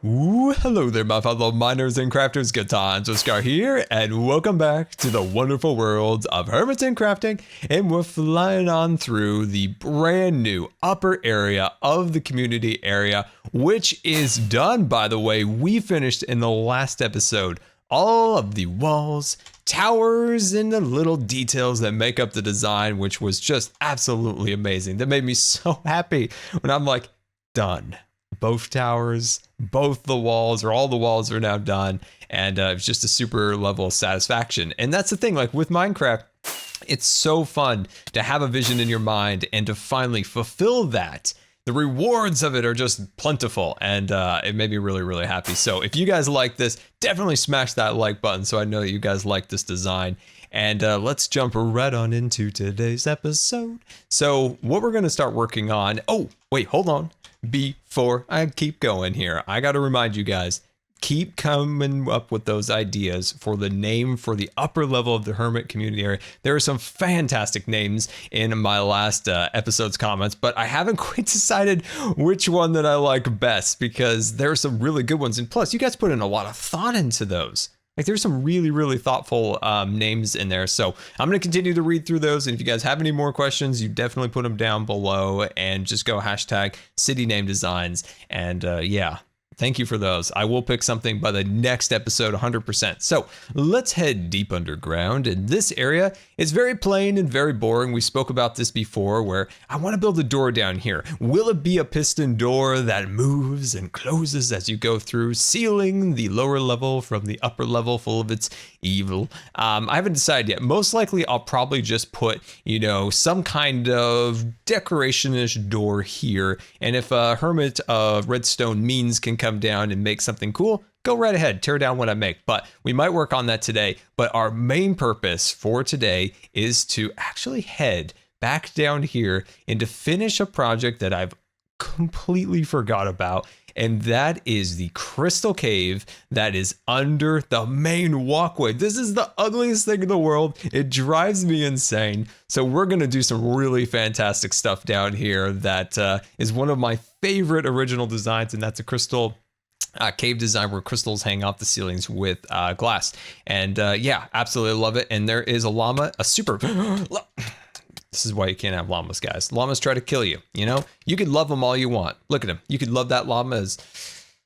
Ooh, hello there, my fellow miners and crafters. GoodTimesWithScar here, and welcome back to the wonderful world of Hermit and Crafting. And we're flying on through the brand new upper area of the community area, which is done, by the way. We finished in the last episode all of the walls, towers, and the little details that make up the design, which was just absolutely amazing. That made me so happy when I'm like, done. Both towers, both the walls, or all the walls are now done. And it's just a super level of satisfaction. And that's the thing, like with Minecraft, it's so fun to have a vision in your mind and to finally fulfill that. The rewards of it are just plentiful, and it made me really, really happy. So if you guys like this, definitely smash that like button so I know that you guys like this design. And let's jump right on into today's episode. So what we're going to start working on... Oh, wait, hold on. Before I keep going here, I got to remind you guys, keep coming up with those ideas for the name for the upper level of the Hermit community area. There are some fantastic names in my last episode's comments, but I haven't quite decided which one that I like best because there are some really good ones. And plus, you guys put in a lot of thought into those. Like there's some really, really thoughtful names in there. So I'm going to continue to read through those. And if you guys have any more questions, you definitely put them down below and just go hashtag city name designs. And yeah, thank you for those. I will pick something by the next episode 100%. So let's head deep underground. And this area is very plain and very boring. We spoke about this before where I want to build a door down here. Will it be a piston door that moves and closes as you go through, sealing the lower level from the upper level full of its evil? I haven't decided yet. Most likely I'll probably just put, you know, some kind of decoration-ish door here. And if a hermit of redstone means can come down and make something cool, go right ahead, tear down what I make. But we might work on that today. But our main purpose for today is to actually head back down here and to finish a project that I've completely forgot about. And that is the crystal cave that is under the main walkway. This is the ugliest thing in the world. It drives me insane. So we're going to do some really fantastic stuff down here that is one of my favorite original designs, and that's a crystal cave design where crystals hang off the ceilings with glass. And yeah, absolutely love it. And there is a llama, a super... This is why you can't have llamas, guys. Llamas try to kill you, you know? You can love them all you want. Look at him. You could love that llama as...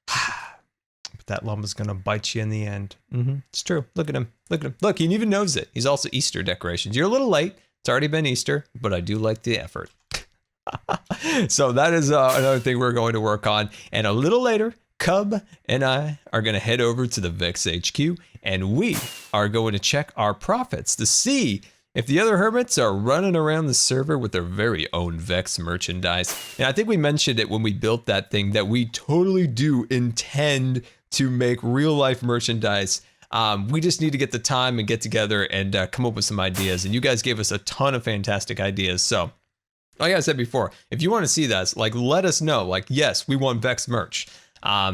But that llama's gonna bite you in the end. It's true. Look at him. Look at him. Look, he even knows it. He's also Easter decorations. You're a little late. It's already been Easter, but I do like the effort. So that is another thing we're going to work on. And a little later, Cub and I are going to head over to the Vex HQ, and we are going to check our profits to see if the other hermits are running around the server with their very own Vex merchandise. And I think we mentioned it when we built that thing that we totally do intend to make real life merchandise. We just need to get the time and get together and come up with some ideas. And you guys gave us a ton of fantastic ideas. So like I said before, if you want to see that, like, let us know. Like, yes, we want Vex merch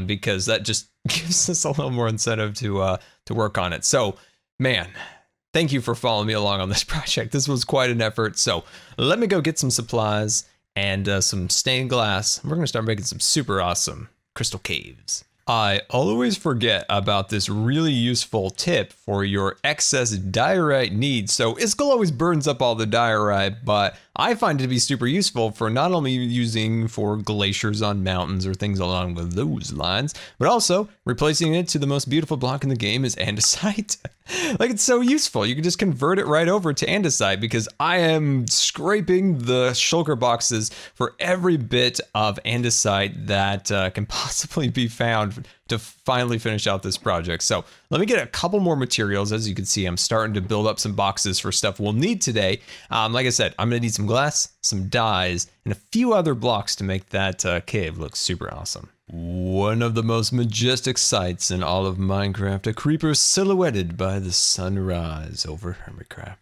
because that just gives us a little more incentive to work on it. So, man, thank you for following me along on this project. This was quite an effort. So let me go get some supplies and some stained glass. We're going to start making some super awesome crystal caves. I always forget about this really useful tip for your excess diorite needs. So Iskall always burns up all the diorite, but I find it to be super useful for not only using for glaciers on mountains or things along with those lines, but also replacing it to the most beautiful block in the game is andesite. Like, it's so useful. You can just convert it right over to andesite because I am scraping the shulker boxes for every bit of andesite that can possibly be found to finally finish out this project. So let me get a couple more materials. As you can see, I'm starting to build up some boxes for stuff we'll need today. Like I said, I'm gonna need some glass, some dyes, and a few other blocks to make that cave look super awesome. One of the most majestic sights in all of Minecraft, a creeper silhouetted by the sunrise over Hetmitcraft.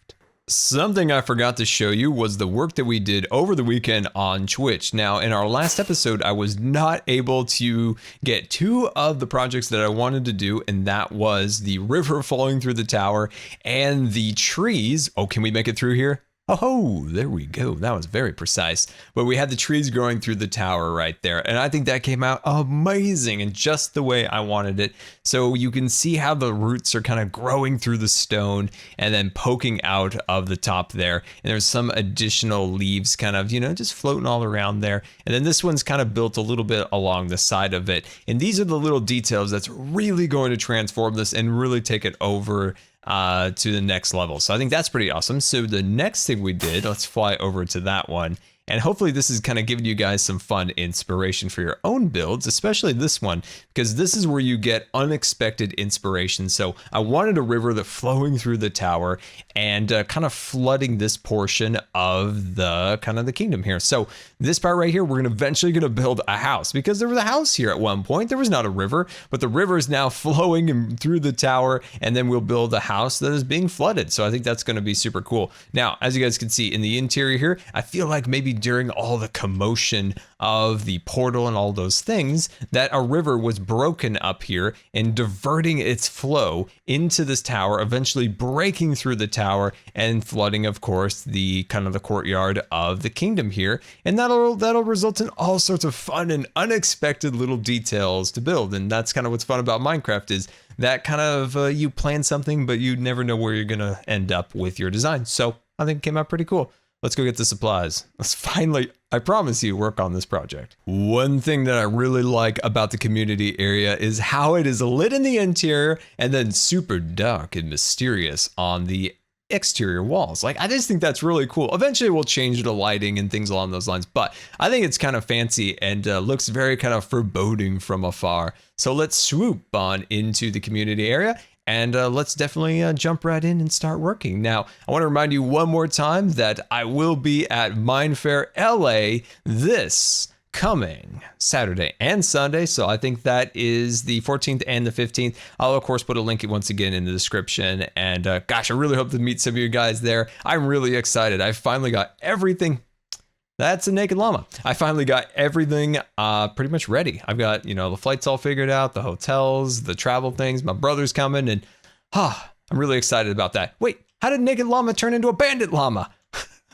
Something I forgot to show you was the work that we did over the weekend on Twitch. Now, in our last episode, I was not able to get two of the projects that I wanted to do, and that was the river falling through the tower and the trees. Oh, can we make it through here? Oh, there we go. That was very precise. But we had the trees growing through the tower right there. And I think that came out amazing and just the way I wanted it. So you can see how the roots are kind of growing through the stone and then poking out of the top there. And there's some additional leaves kind of, just floating all around there. And then this one's kind of built a little bit along the side of it. And these are the little details that's really going to transform this and really take it over to the next level. So I think that's pretty awesome. So the next thing we did, let's fly over to that one. And hopefully this is kind of giving you guys some fun inspiration for your own builds, especially this one, because this is where you get unexpected inspiration. So I wanted a river that flowing through the tower and kind of flooding this portion of the kind of the kingdom here. So this part right here, we're eventually going to build a house, because there was a house here at one point. There was not a river, but the river is now flowing through the tower, and then we'll build a house that is being flooded. So I think that's going to be super cool. Now, as you guys can see in the interior here, I feel like maybe during all the commotion of the portal and all those things, that a river was broken up here and diverting its flow into this tower, eventually breaking through the tower and flooding, of course, the kind of the courtyard of the kingdom here. And that'll result in all sorts of fun and unexpected little details to build. And that's kind of what's fun about Minecraft, is that kind of you plan something, but you never know where you're gonna end up with your design. So I think it came out pretty cool. Let's go get the supplies. Let's finally, I promise you, work on this project. One thing that I really like about the community area is how it is lit in the interior and then super dark and mysterious on the exterior walls. Like, I just think that's really cool. Eventually we'll change the lighting and things along those lines, but I think it's kind of fancy and looks very kind of foreboding from afar. So let's swoop on into the community area. And let's definitely jump right in and start working. Now, I want to remind you one more time that I will be at Faire LA this coming Saturday and Sunday. So I think that is the 14th and the 15th. I'll, of course, put a link once again in the description. And gosh, I really hope to meet some of you guys there. I'm really excited. I finally got everything. That's a naked llama. I finally got everything pretty much ready. I've got, the flights all figured out, the hotels, the travel things. My brother's coming, and I'm really excited about that. Wait, how did naked llama turn into a bandit llama?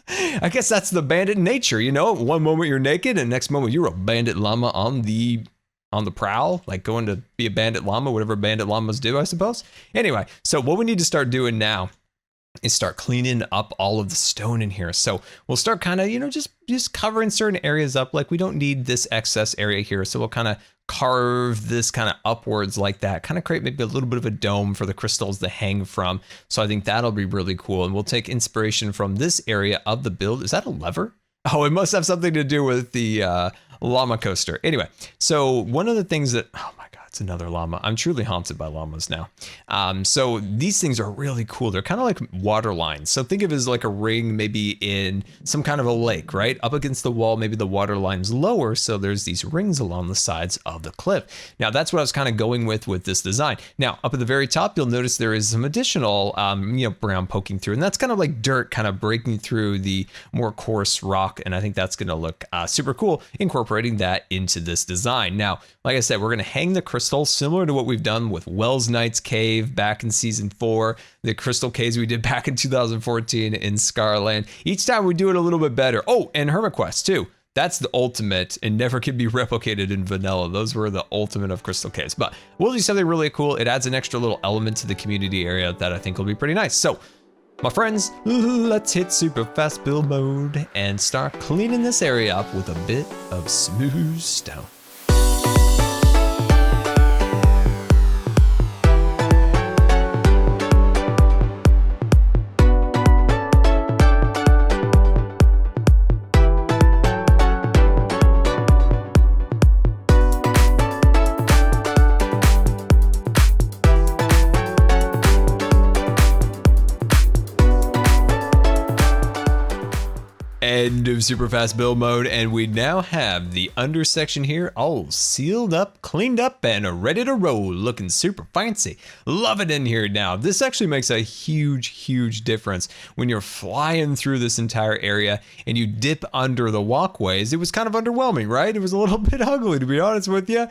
I guess that's the bandit nature, One moment you're naked, and next moment you're a bandit llama on the prowl, like going to be a bandit llama, whatever bandit llamas do, I suppose. Anyway, so what we need to start doing now is start cleaning up all of the stone in here. So we'll start kind of, just covering certain areas up. Like, we don't need this excess area here. So we'll kind of carve this kind of upwards like that, kind of create maybe a little bit of a dome for the crystals to hang from. So I think that'll be really cool. And we'll take inspiration from this area of the build. Is that a lever? Oh, it must have something to do with the llama coaster. Anyway, so one of the things that, oh my God, it's another llama. I'm truly haunted by llamas now. So these things are really cool. They're kind of like water lines. So think of it as like a ring, maybe in some kind of a lake, right? Up against the wall, maybe the water line's lower. So there's these rings along the sides of the cliff. Now that's what I was kind of going with this design. Now up at the very top, you'll notice there is some additional, brown poking through, and that's kind of like dirt kind of breaking through the more coarse rock. And I think that's going to look super cool, incorporating that into this design. Now, like I said, we're going to hang the crystal similar to what we've done with Wells Knight's Cave back in season 4, the crystal caves we did back in 2014 in Scarland. Each time we do it a little bit better. Oh, and HermitQuest too. That's the ultimate and never can be replicated in vanilla. Those were the ultimate of crystal caves. But we'll do something really cool. It adds an extra little element to the community area that I think will be pretty nice. So, my friends, let's hit super fast build mode and start cleaning this area up with a bit of smooth stone. And End of super fast build mode, and we now have the under section here all sealed up, cleaned up, and ready to roll, looking super fancy. Love it in here now. This actually makes a huge difference when you're flying through this entire area and you dip under the walkways. It was kind of underwhelming, right? It was a little bit ugly, to be honest with you.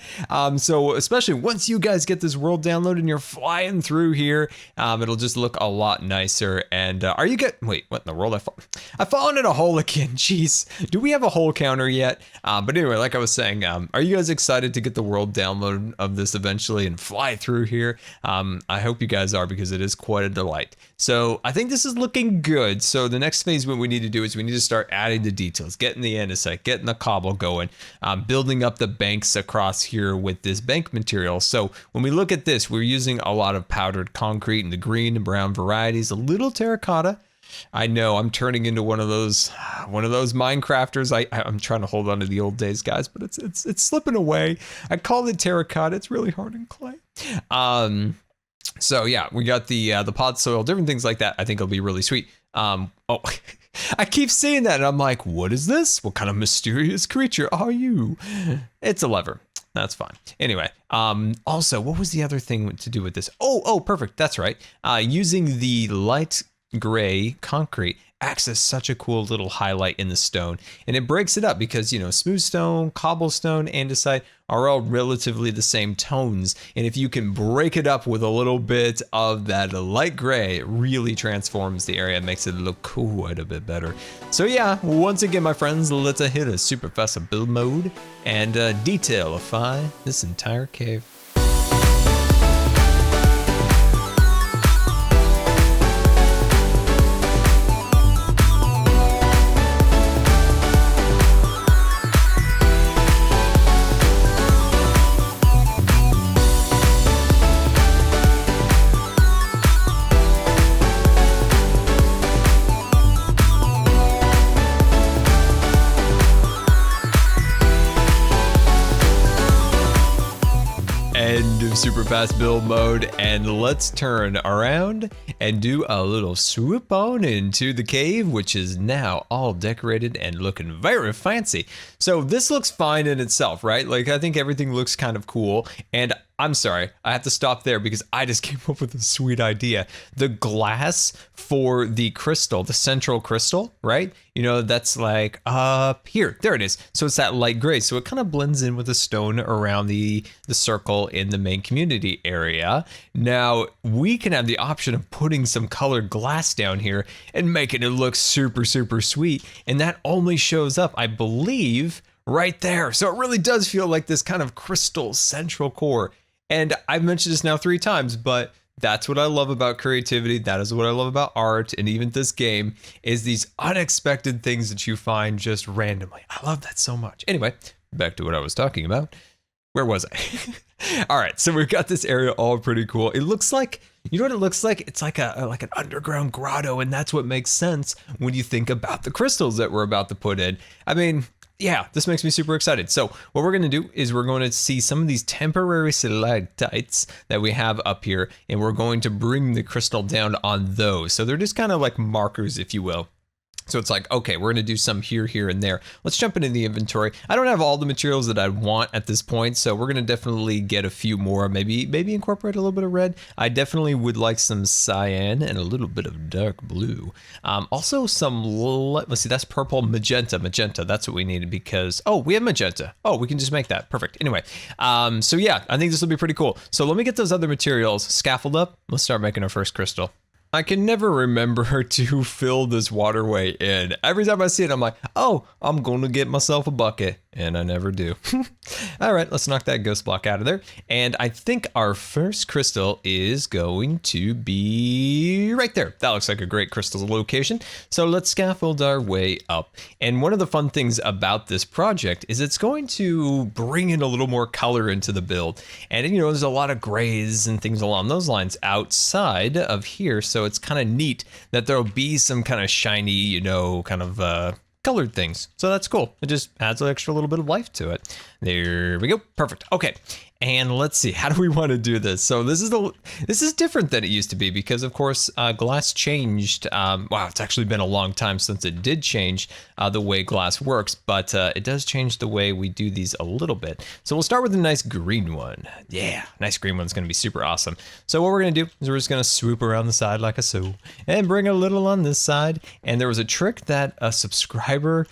So especially once you guys get this world downloaded and you're flying through here, it'll just look a lot nicer. And are you good? Wait, what in the world? I've fallen in a hole again. Jeez, do we have a hole counter yet? But anyway, like I was saying, are you guys excited to get the world download of this eventually and fly through here? I hope you guys are, because it is quite a delight. So I think this is looking good. So the next phase, what we need to do is we need to start adding the details, getting the andesite, getting the cobble going, building up the banks across here with this bank material. So when we look at this, we're using a lot of powdered concrete in the green and brown varieties, a little terracotta. I know I'm turning into one of those Minecrafters. I'm trying to hold on to the old days, guys, but it's slipping away. I call it terracotta. It's really hard in clay. So yeah, we got the pod soil, different things like that. I think it'll be really sweet. Oh, I keep seeing that and I'm like, what is this? What kind of mysterious creature are you? It's a lever. That's fine. Anyway, also, what was the other thing to do with this? Oh, perfect. That's right. Using the light gray concrete acts as such a cool little highlight in the stone, and it breaks it up because, you know, smooth stone, cobblestone, andesite are all relatively the same tones, and if you can break it up with a little bit of that light gray, it really transforms the area and makes it look quite a bit better. So yeah, once again, my friends, let's hit a super fast build mode and detailify this entire cave. Super fast build mode, and let's turn around and do a little swoop on into the cave, which is now all decorated and looking very fancy. So this looks fine in itself, right? Like, I think everything looks kind of cool, and I'm sorry, I have to stop there because I just came up with a sweet idea. The glass for the crystal, the central crystal, right? You know, that's like up here. There it is. So it's that light gray. So it kind of blends in with the stone around the circle in the main community area. Now, we can have the option of putting some colored glass down here and making it look super sweet. And that only shows up, I believe, right there. So it really does feel like this kind of crystal central core. And I've mentioned this now 3 times, but that's what I love about creativity. That is what I love about art, and even this game, is these unexpected things that you find just randomly. I love that so much. Anyway, back to what I was talking about. Where was I? All right, so we've got this area all pretty cool. It looks like, you know what it looks like? It's like an underground grotto, and that's what makes sense when you think about the crystals that we're about to put in. I mean, yeah, this makes me super excited. So what we're going to do is we're going to see some of these temporary stalactites that we have up here, and we're going to bring the crystal down on those. So they're just kind of like markers, if you will. So it's like, okay, we're going to do some here, and there. Let's jump into the inventory. I don't have all the materials that I want at this point, so we're going to definitely get a few more, maybe incorporate a little bit of red. I definitely would like some cyan and a little bit of dark blue. Also some, let's see, that's purple, magenta. That's what we needed because, oh, we have magenta. Oh, we can just make that. Perfect. Anyway, so yeah, I think this will be pretty cool. So let me get those other materials scaffold up. Let's start making our first crystal. I can never remember to fill this waterway in. Every time I see it, I'm like, oh, I'm going to get myself a bucket. And I never do. All right, let's knock that ghost block out of there. And I think our first crystal is going to be right there. That looks like a great crystal location. So let's scaffold our way up. And one of the fun things about this project is it's going to bring in a little more color into the build. And, you know, there's a lot of grays and things along those lines outside of here. So it's kind of neat that there'll be some kind of shiny, you know, kind of colored things. So that's cool. It just adds an extra little bit of life to it. There we go. Perfect. Okay. And let's see, how do we want to do this? So this is different than it used to be because, of course, glass changed. Wow, it's actually been a long time since it did change the way glass works, but it does change the way we do these a little bit. So we'll start with a nice green one. Yeah, nice green one's going to be super awesome. So what we're going to do is we're just going to swoop around the side like so, and bring a little on this side. And there was a trick that a subscriber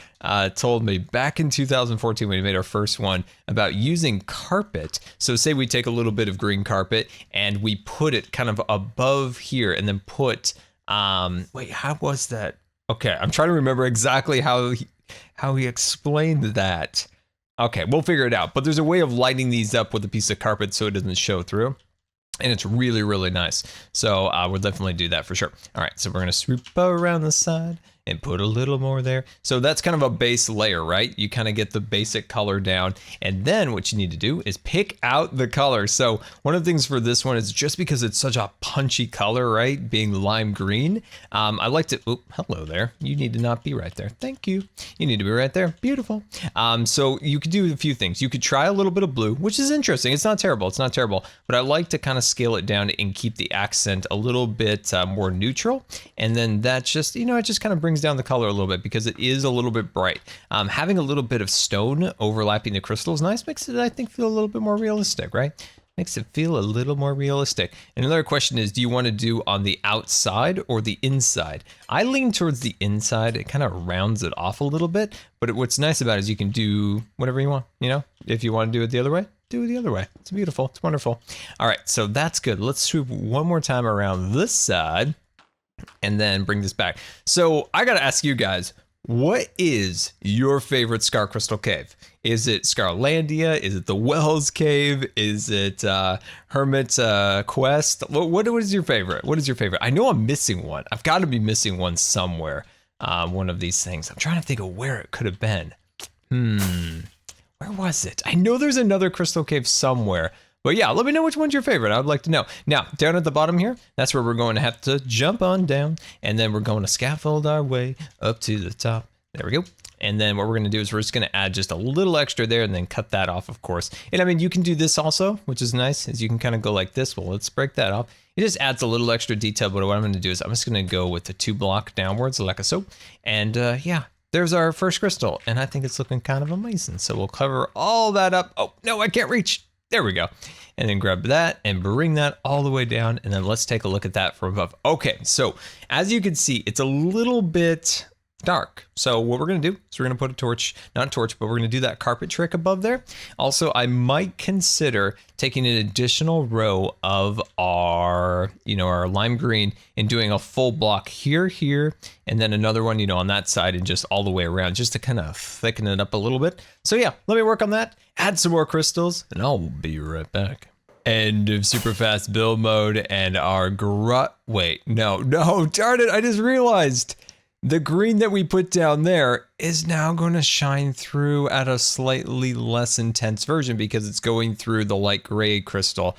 told me back in 2014 when we made our first one about using carpet. So say we take a little bit of green carpet and we put it kind of above here and then put, wait, how was that? Okay, I'm trying to remember exactly how he explained that. Okay, we'll figure it out. But there's a way of lighting these up with a piece of carpet so it doesn't show through. And it's really, really nice. So we'll definitely do that for sure. All right, so we're gonna swoop around the side and put a little more there. So that's kind of a base layer, right? You kind of get the basic color down. And then what you need to do is pick out the color. So one of the things for this one is just because it's such a punchy color, right? Being lime green, I like to, oh, hello there. You need to not be right there. Thank you. You need to be right there. Beautiful. So you could do a few things. You could try a little bit of blue, which is interesting. It's not terrible. It's not terrible. But I like to kind of scale it down and keep the accent a little bit more neutral. And then that just, you know, it just kind of brings down the color a little bit because it is a little bit bright. Having a little bit of stone overlapping the crystal is nice. Makes it, I think, feel a little bit more realistic, right? Makes it feel a little more realistic. And another question is, do you want to do on the outside or the inside? I lean towards the inside. It kind of rounds it off a little bit. But what's nice about it is you can do whatever you want. You know, if you want to do it the other way, do it the other way. It's beautiful. It's wonderful. All right, so that's good. Let's swoop one more time around this side and then bring this back. So I gotta ask you guys, what is your favorite Scar Crystal Cave? Is it Scarlandia? Is it the Wells Cave? Is it Hermit Quest? What is your favorite? What is your favorite? I know I'm missing one. I've got to be missing one somewhere. One of these things. I'm trying to think of where it could have been. Where was it? I know there's another Crystal Cave somewhere. But yeah, let me know which one's your favorite. I'd like to know. Now, down at the bottom here, that's where we're going to have to jump on down. And then we're going to scaffold our way up to the top. There we go. And then what we're going to do is we're just going to add just a little extra there and then cut that off, of course. And I mean, you can do this also, which is nice, is you can kind of go like this. Well, let's break that off. It just adds a little extra detail. But what I'm going to do is I'm just going to go with the 2 block downwards like so. And yeah, there's our first crystal. And I think it's looking kind of amazing. So we'll cover all that up. Oh, no, I can't reach. There we go. And then grab that and bring that all the way down. And then let's take a look at that from above. Okay, so as you can see, it's a little bit dark. So what we're going to do is we're going to put a torch, not a torch, but we're going to do that carpet trick above there. Also, I might consider taking an additional row of our, our lime green and doing a full block here, and then another one, on that side and just all the way around just to kind of thicken it up a little bit. So yeah, let me work on that, add some more crystals, and I'll be right back. End of super fast build mode and our wait, no, darn it, I just realized. The green that we put down there is now going to shine through at a slightly less intense version because it's going through the light gray crystal.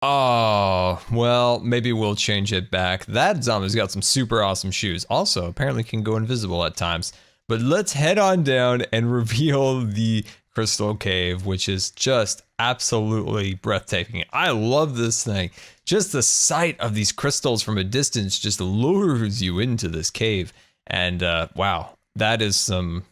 Oh, well, maybe we'll change it back. That zombie's got some super awesome shoes. Also, apparently can go invisible at times. But let's head on down and reveal the Crystal Cave, which is just absolutely breathtaking. I love this thing. Just the sight of these crystals from a distance just lures you into this cave. And wow, that is some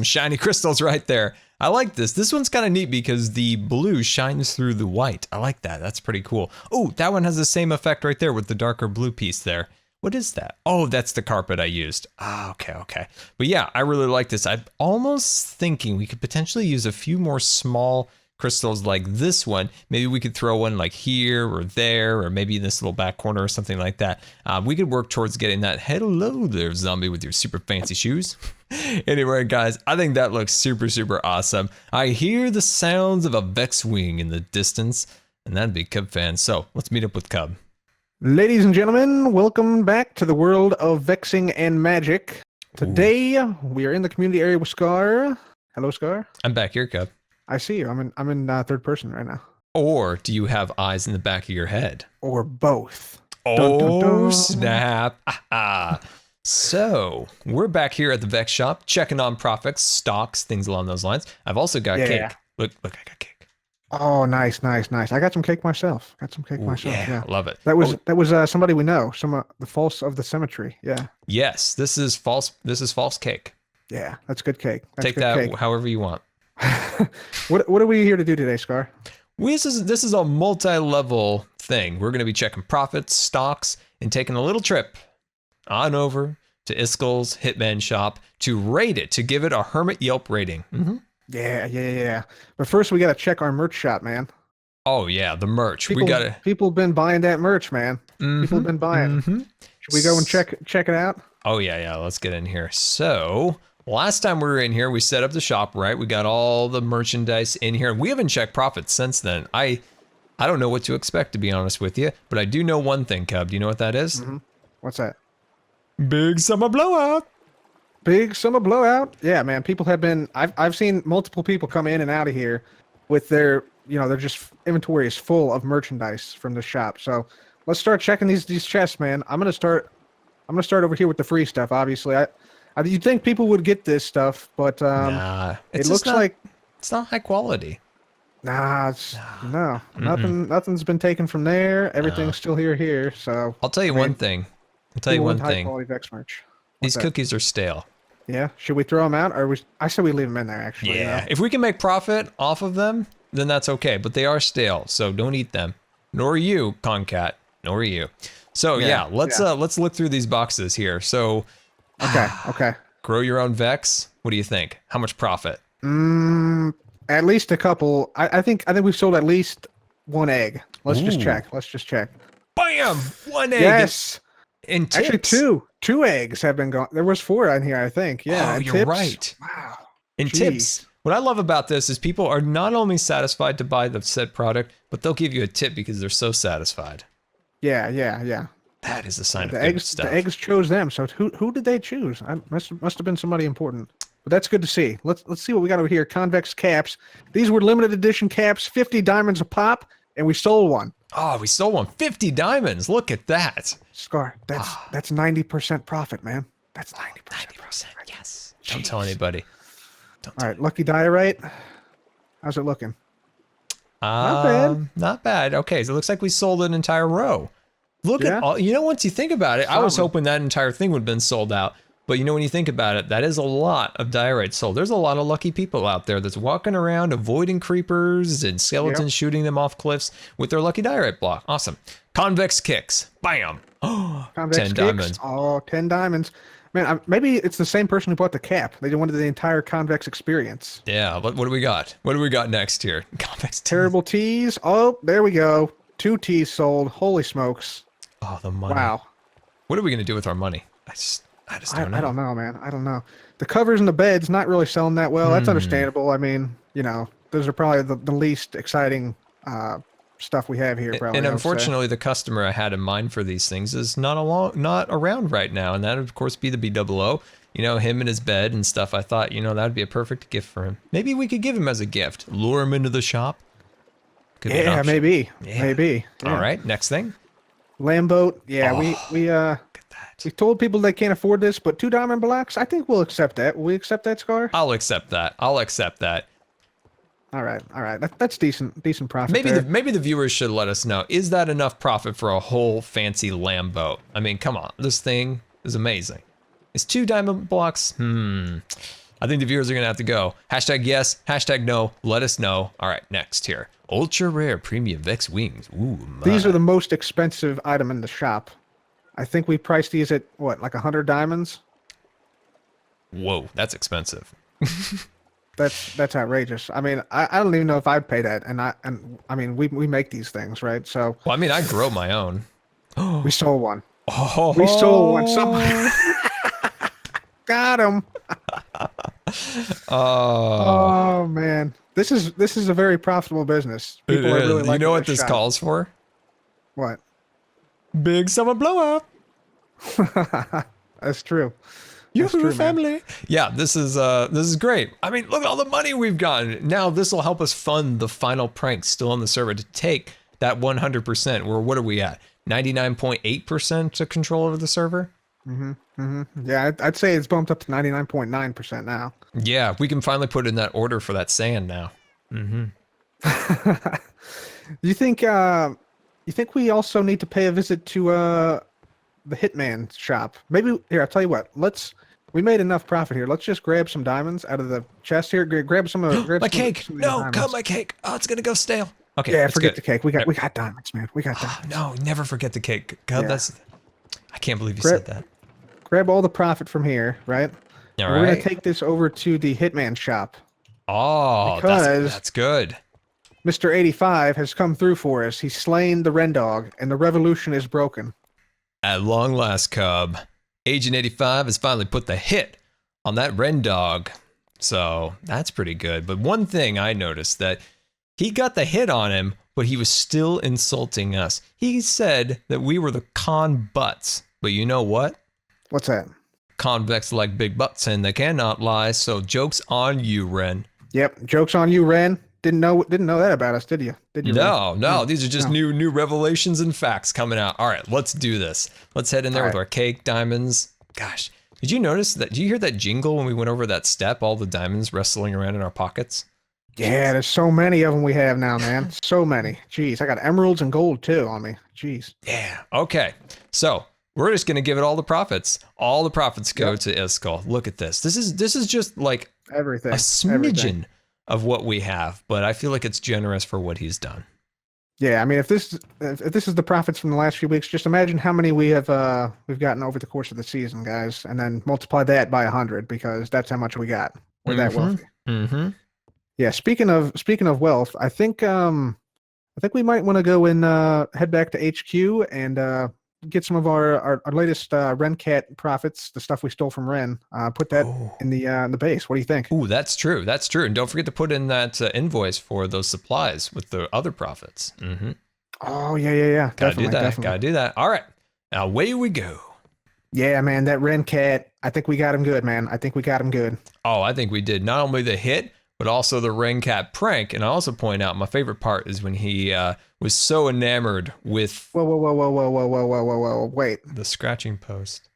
shiny crystals right there. I like this. This one's kind of neat because the blue shines through the white. I like that. That's pretty cool. Oh, that one has the same effect right there with the darker blue piece there. What is that? Oh, that's the carpet I used. Ah, okay. But yeah, I really like this. I'm almost thinking we could potentially use a few more small crystals like this one. Maybe we could throw one like here or there, or maybe in this little back corner or something like that. We could work towards getting that. Hello there, zombie with your super fancy shoes. Anyway, guys, I think that looks super, super awesome. I hear the sounds of a Vex wing in the distance, and that'd be Cub fans. So let's meet up with Cub. Ladies and gentlemen, welcome back to the world of vexing and magic. Today, we are in the community area with Scar. Hello, Scar. I'm back here, Cub. I see you. I'm in third person right now. Or do you have eyes in the back of your head? Or both. Oh, dun, dun, dun. Snap. So, we're back here at the Vex shop, checking on profits, stocks, things along those lines. I've also got cake. Look, I got cake. Oh, nice, nice, nice. I got some cake myself. Got some cake Ooh, myself. yeah, Yeah. love it. That was Oh, somebody we know. Some the false of the cemetery. Yeah. yes, this is false. This is false cake. Yeah. That's good cake. That's Take good that cake. however you want. What are we here to do today, Scar? This is a multi-level thing. We're going to be checking profits, stocks, and taking a little trip on over to Iskall's Hitman shop to rate it, to give it a Hermit Yelp rating. Yeah, yeah, yeah. But first we gotta check our merch shop, man. Oh yeah, the merch. We People got to. people been buying that merch, man. People have been buying. Should we go and check it out? Oh yeah. Let's get in here. So last time we were in here, we set up the shop, right? We got all the merchandise in here. We haven't checked profits since then. I don't know what to expect, to be honest with you, but I do know one thing, Cub. Do you know what that is? What's that? Big summer blowout. Big summer blowout. Yeah, man. People have been. I've seen multiple people come in and out of here with their, they're just inventory is full of merchandise from the shop. So let's start checking these chests, man. I'm gonna start over here with the free stuff. Obviously, you'd think people would get this stuff, but Nah, it looks like it's not high quality. nah. No, nothing's been taken from there. Everything's still here. So I'll tell you one thing. I'll tell you one high thing. quality Vex merch. These What's that? cookies are stale. Yeah. Should we throw them out, or I said we leave them in there. Actually. Yeah. If we can make profit off of them, then that's okay. But they are stale, so don't eat them. Nor you, Concat. Nor you. So yeah, let's look through these boxes here. So Okay. grow your own Vex. What do you think? How much profit? At least a couple. I think we've sold at least one egg. Let's just check. Bam! One egg. Yes. And Actually, tips. two eggs have been gone. There was 4 on here, I think. Yeah. Oh, and you're tips. right. Wow. And Jeez. tips. What I love about this is people are not only satisfied to buy the said product, but they'll give you a tip because they're so satisfied. Yeah. That is a sign The of good eggs. stuff. The eggs chose them. So who did they choose? Must have been somebody important. But that's good to see. Let's see what we got over here. Convex caps. These were limited edition caps, 50 diamonds a pop, and we sold one. Oh, we sold one. 50 diamonds. Look at that. Scar, that's 90% profit, man. That's 90%. 90%. Yes. Don't tell anybody. All right, lucky diorite. How's it looking? Not bad. Not bad. Okay, so it looks like we sold an entire row. Look at all. Once you think about it, I was hoping that entire thing would have been sold out. But when you think about it, that is a lot of diorite sold. There's a lot of lucky people out there that's walking around avoiding creepers and skeletons shooting them off cliffs with their lucky diorite block. Awesome. Convex kicks. Bam. Oh, Convex 10 kicks. diamonds. Oh, 10 diamonds. Man, maybe it's the same person who bought the cap. They wanted the entire convex experience. Yeah, what do we got? What do we got next here? Convex Terrible teas. Oh, there we go. 2 teas sold. Holy smokes. Oh, the money. Wow. What are we going to do with our money? I just don't know. I don't know, man. I don't know. The covers and the beds not really selling that well. That's understandable. I mean, those are probably the least exciting stuff we have here. Probably. And unfortunately, the customer I had in mind for these things is not around right now, and that would of course be the BOO. Him and his bed and stuff. I thought, that'd be a perfect gift for him. Maybe we could give him as a gift. Lure him into the shop. Could be an option. Maybe. Yeah. Maybe. Yeah. All right, next thing. Lamboat. Yeah, we Look at that. we told people they can't afford this, but 2 diamond blocks. I think we'll accept that. Will we accept that, Scar? I'll accept that. All right. That's decent profit. Maybe the viewers should let us know. Is that enough profit for a whole fancy Lambo? I mean, come on. This thing is amazing. Is 2 diamond blocks? I think the viewers are going to have to go. Hashtag yes, hashtag no. Let us know. All right, next here. Ultra rare premium Vex wings. Ooh, my. These are the most expensive item in the shop. I think we priced these at what, like 100 diamonds? Whoa, that's expensive. That's outrageous. I mean, I don't even know if I'd pay that. And I mean, we make these things, right? So. Well, I mean, I grow my own. We sold one. Oh, we sold one. Somebody got him. Oh man, this is a very profitable business. People are really you know what this calls for? What? Big summer blow up. That's true. Yoo-hoo, family. Man. Yeah, this is great. I mean, look at all the money we've gotten. Now this will help us fund the final pranks still on the server to take that 100%. Where what are we at? 99.8% to control over the server. Yeah, I'd say it's bumped up to 99.9% now. Yeah, we can finally put in that order for that sand now. You think we also need to pay a visit to the Hitman shop? Maybe here, I'll tell you what. We made enough profit here. Let's just grab some diamonds out of the chest here. Grab some of My cake! some of these No, cut diamonds. my cake. Oh, it's gonna go stale. Okay, Yeah, it's forget good. the cake. We got diamonds, man. We got diamonds. No, never forget the cake. God, Yeah. I can't believe you Grab said that. grab all the profit from here, right? All And we're gonna right. take this over to the Hitman shop Oh, because that's good. Mr. 85 has come through for us. He's slain the Ren Dog, and the revolution is broken. At long last, Cub, Agent 85 has finally put the hit on that Ren Dog. So that's pretty good. But one thing I noticed that he got the hit on him, but he was still insulting us. He said that we were the con butts. But you know what? What's that? Convex like big butts and they cannot lie. So joke's on you, Ren. Yep, joke's on you, Ren. Didn't know that about us, did you? Did you? No, Ren? no, these are just No. new revelations and facts coming out. All right, let's do this. Let's head in there All with right. our cake, diamonds. Gosh, did you notice that? Did you hear that jingle when we went over that step? All the diamonds wrestling around in our pockets. Yeah, there's so many of them we have now, man. So many. Jeez, I got emeralds and gold too on me. Jeez. Yeah. Okay. So we're just gonna give it all the profits. All the profits go Yep. to Iskall. Look at this. This is just like Everything. a smidgen Everything. of what we have, but I feel like it's generous for what he's done. Yeah, I mean, if this is the profits from the last few weeks, just imagine how many we've gotten over the course of the season, guys, and then multiply that by 100 because that's how much we got. We're that wealthy. Mm-hmm. Yeah. Speaking of wealth, I think we might want to go and head back to HQ and get some of our latest RenCat profits, the stuff we stole from Ren. Put that in the base. What do you think? Ooh, that's true. That's true. And don't forget to put in that invoice for those supplies with the other profits. Mm-hmm. Oh yeah. Gotta Definitely, do that. definitely. Gotta do that. All right. Now away we go. Yeah, man, that RenCat. I think we got him good, man. I think we got him good. Oh, I think we did not only the hit, but also the Ren Cat prank. And I also point out my favorite part is when he was so enamored with Whoa. Wait. the scratching post.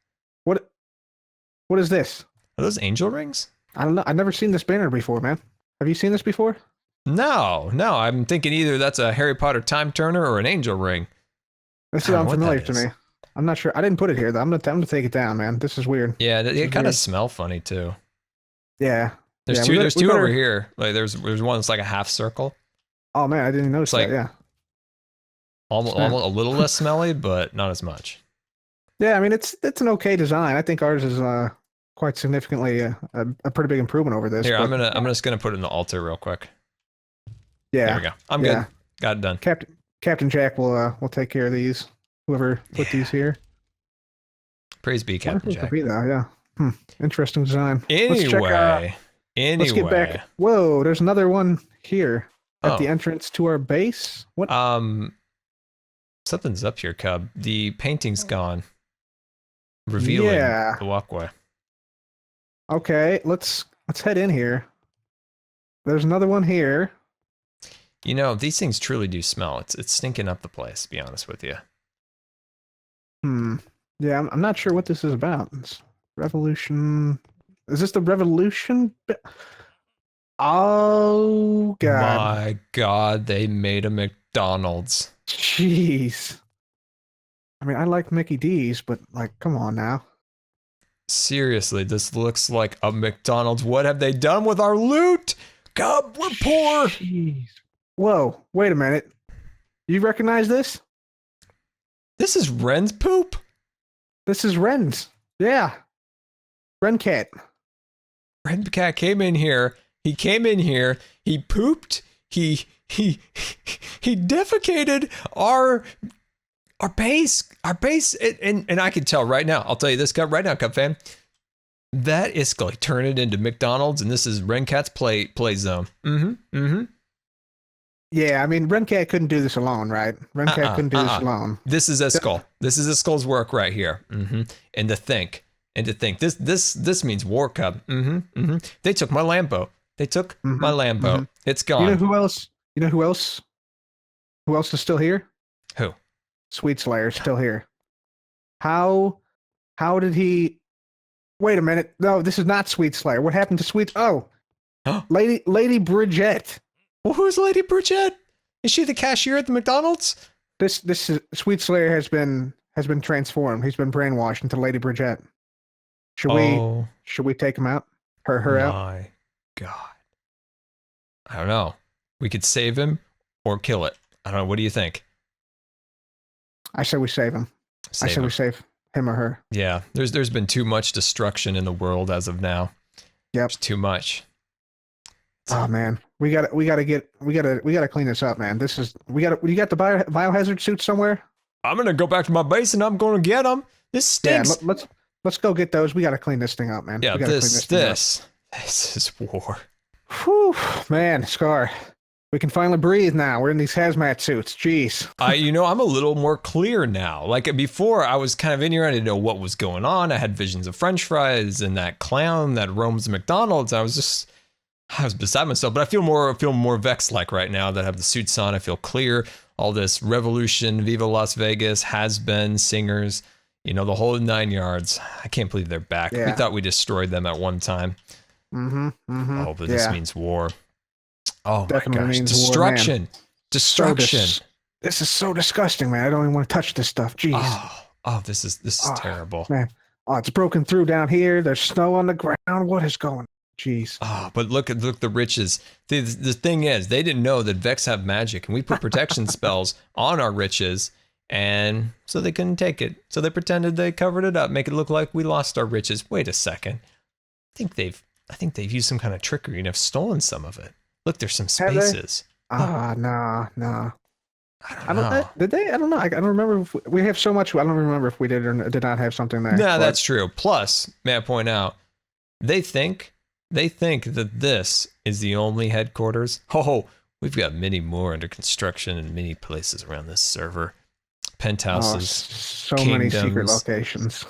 What is this? Are those angel rings? I don't know. I've never seen this banner before, man. Have you seen this before? No. I'm thinking either that's a Harry Potter time turner or an angel ring. This is I don't know what unfamiliar that to is. me. I'm not sure. I didn't put it here though. I'm gonna take it down, man. This is weird. Yeah, This they is kind of weird. smell funny too. Yeah. There's Yeah, two. we There's we two over better- here. Like there's one that's like a half circle. Oh man, I didn't even notice It's like- that. Yeah. Almost Snap. a little less smelly, but not as much. Yeah, I mean it's an okay design. I think ours is quite significantly a pretty big improvement over this. Here, but, I'm just gonna put it in the altar real quick. yeah. There we go. I'm Yeah. good. Got it done. Captain Jack will take care of these. Whoever put these here. Praise be, Captain Wonderful to Jack. be there, yeah. Interesting design. Anyway, Let's get back. Whoa, there's another one here at the Oh. entrance to our base. What? Something's up here, Cub. The painting's gone, revealing Yeah. the walkway. Okay, let's head in here. There's another one here. You know, these things truly do smell. It's stinking up the place. To be honest with you. Yeah, I'm not sure what this is about. It's Revolution. Is this the Revolution? Oh God! My God, they made a McDonald's. Jeez. I mean, I like Mickey D's, but like, come on now. Seriously, this looks like a McDonald's. What have they done with our loot? Cub, we're poor. Jeez. Whoa! Wait a minute. You recognize this? This is Ren's poop. This is Ren's. Yeah. RenCat. Ren Cat came in here. He came in here. He pooped. He defecated our base. Our base. And I can tell right now. I'll tell you this, Cub. Right now, Cub fan. That Iskall turned it into McDonald's, and this is RenCat's play zone. Yeah, I mean, RenCat couldn't do this alone, right? RenCat couldn't do this alone. This is Iskall. This is Iskall's work right here. And to think, this means war, Cub. They took my Lambo. They took my Lambo. It's gone. You know who else? Who else is still here? Who? Sweet Slayer's still here. How did he? Wait a minute. No, this is not Sweet Slayer. What happened to Sweet? Oh, Lady Bridget. Well, who's Lady Bridget? Is she the cashier at the McDonald's? This is, Sweet Slayer has been transformed. He's been brainwashed into Lady Bridget. Oh Should we take him out? Her out? my God. I don't know. We could save him or kill it. I don't know. What do you think? I say we save him. I say we save him or her. Yeah, there's been too much destruction in the world as of now. Yep. There's too much. Oh man, we gotta clean this up, man. You got the biohazard suit somewhere? I'm gonna go back to my base and I'm gonna get them. This stinks. Yeah, let's go get those. We gotta clean this thing up, man. Yeah, this is war. Whew, man, Scar. We can finally breathe now. We're in these hazmat suits. Jeez. I'm a little more clear now. Like before, I was kind of in here. I didn't know what was going on. I had visions of French fries and that clown that roams McDonald's. I was beside myself. But I feel more Vex-like right now that I have the suits on. I feel clear. All this revolution, Viva Las Vegas, has been singers. The whole 9 yards. I can't believe they're back. Yeah. We thought we destroyed them at one time. Oh, but this means war. Oh Definitely my gosh, means destruction. War, Destruction. This is so disgusting, man. I don't even want to touch this stuff. Jeez. Oh, this is terrible. Man. Oh, it's broken through down here. There's snow on the ground. What is going on? Jeez. Oh, but look the riches. The thing is, they didn't know that Vex have magic, and we put protection spells on our riches, and so they couldn't take it. So they pretended they covered it up, make it look like we lost our riches. Wait a second. I think they've used some kind of trickery and have stolen some of it. Look, there's some spaces. Nah. I don't know. Did they? I don't know. I don't remember if we have so much. I don't remember if we did or did not have something there. No, that's true. Plus, may I point out, they think that this is the only headquarters. Oh, we've got many more under construction in many places around this server. Penthouses, so many secret locations.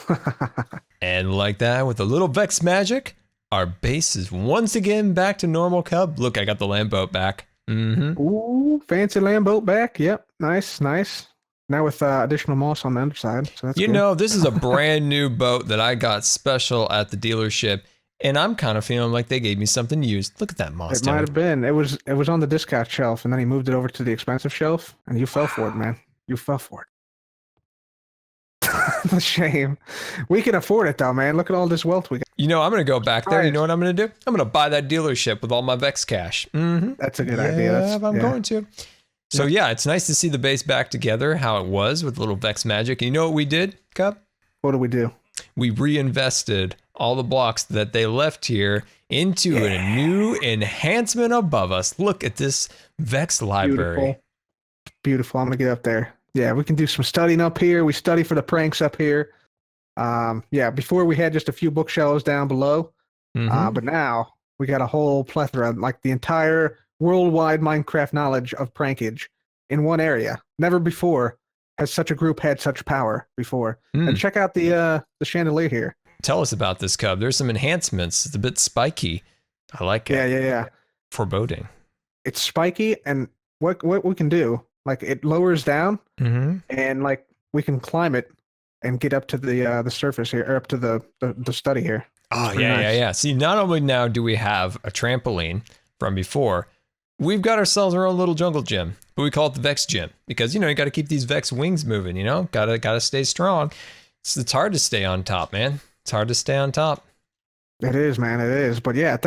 And like that, with a little Vex magic, our base is once again back to normal, Cub. Look, I got the land boat back. Ooh, fancy land boat back. Yep, nice. Now with additional moss on the underside. So that's good. This is a brand new boat that I got special at the dealership, and I'm kind of feeling like they gave me something used. Look at that moss. It might have been. It was on the discount shelf, and then he moved it over to the expensive shelf, and you fell for it, man. You fell for it. The shame. We can afford it though, man. Look at all this wealth we got. I'm gonna go back there. You know what I'm gonna do? I'm gonna buy that dealership with all my Vex cash. That's a good idea. I'm going to. So yeah, it's nice to see the base back together, how it was with little Vex magic. And you know what we did, Cup? What do we do? We reinvested all the blocks that they left here into a new enhancement above us. Look at this Vex library. Beautiful. I'm gonna get up there. Yeah, we can do some studying up here. We study for the pranks up here. Before we had just a few bookshelves down below. But now we got a whole plethora, like the entire worldwide Minecraft knowledge of prankage in one area. Never before has such a group had such power before. And check out the chandelier here. Tell us about this, Cub. There's some enhancements. It's a bit spiky. I like it. Yeah. Foreboding. It's spiky, and what we can do, like it lowers down, and like we can climb it and get up to the surface here, or up to the study here. Oh yeah. See, not only now do we have a trampoline from before, we've got ourselves our own little jungle gym, but we call it the Vex gym because you got to keep these Vex wings moving. Gotta stay strong. It's hard to stay on top, man. It's hard to stay on top. It is, man. It is. But yeah,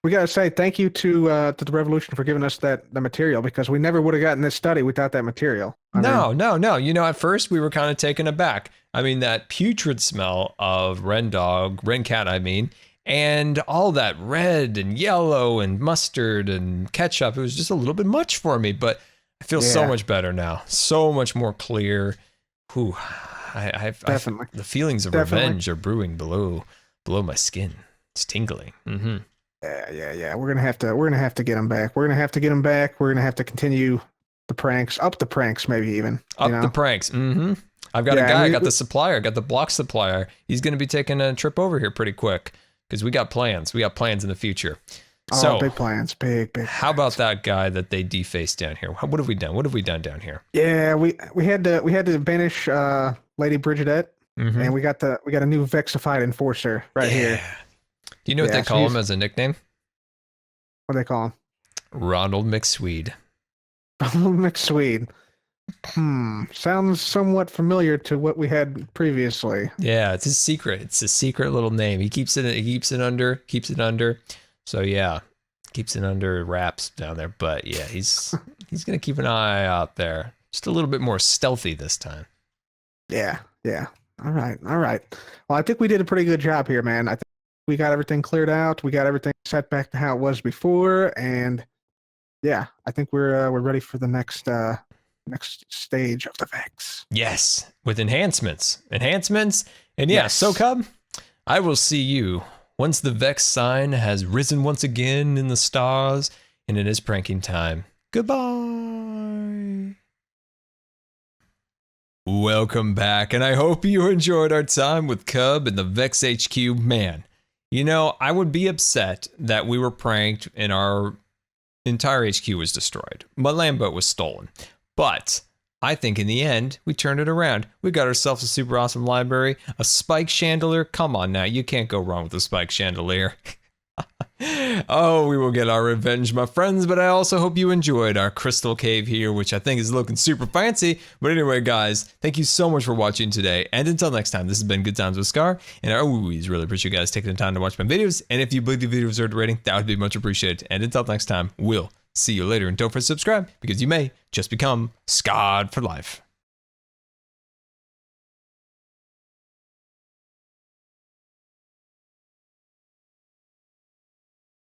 we gotta say thank you to the Revolution for giving us the material, because we never would have gotten this study without that material. No. At first we were kind of taken aback. I mean, that putrid smell of Ren cat, and all that red and yellow and mustard and ketchup. It was just a little bit much for me, but I feel so much better now. So much more clear. Whew. Definitely. The feelings of revenge are brewing below my skin. It's tingling. Yeah. We're gonna have to get them back. We're gonna have to continue the pranks, up the pranks, maybe even the pranks. I've got a guy. I got the supplier. I got the block supplier. He's gonna be taking a trip over here pretty quick because we got plans. We got plans in the future. So big plans, big. How about that guy that they defaced down here? What have we done? What have we done down here? Yeah, we had to banish Lady Bridget, and we got a new Vexified enforcer right here. Do you know what they call him as a nickname? What do they call him? Ronald McSwede. McSwede. Sounds somewhat familiar to what we had previously. Yeah, it's a secret. It's a secret little name. He keeps it under. So yeah, keeps it under wraps down there. But yeah, he's gonna keep an eye out there. Just a little bit more stealthy this time. Yeah. All right. Well, I think we did a pretty good job here, man. I think we got everything cleared out. We got everything set back to how it was before, and yeah, I think we're ready for the next stage of the Vex. Yes, with enhancements, and yeah. Yes. So Cub, I will see you once the Vex sign has risen once again in the stars, and it is pranking time. Goodbye. Welcome back, and I hope you enjoyed our time with Cub and the Vex HQ. Man, you know, I would be upset that we were pranked and our entire HQ was destroyed. My land boat was stolen. But I think in the end, we turned it around. We got ourselves a super awesome library, a spike chandelier. Come on now, you can't go wrong with a spike chandelier. Oh, we will get our revenge, my friends, but I also hope you enjoyed our crystal cave here, which I think is looking super fancy. But anyway, guys, thank you so much for watching today. And until next time, this has been Good Times with Scar, and I always really appreciate you guys taking the time to watch my videos. And if you believe the video deserved a rating, that would be much appreciated. And until next time, we'll see you later. And don't forget to subscribe, because you may just become scarred for life.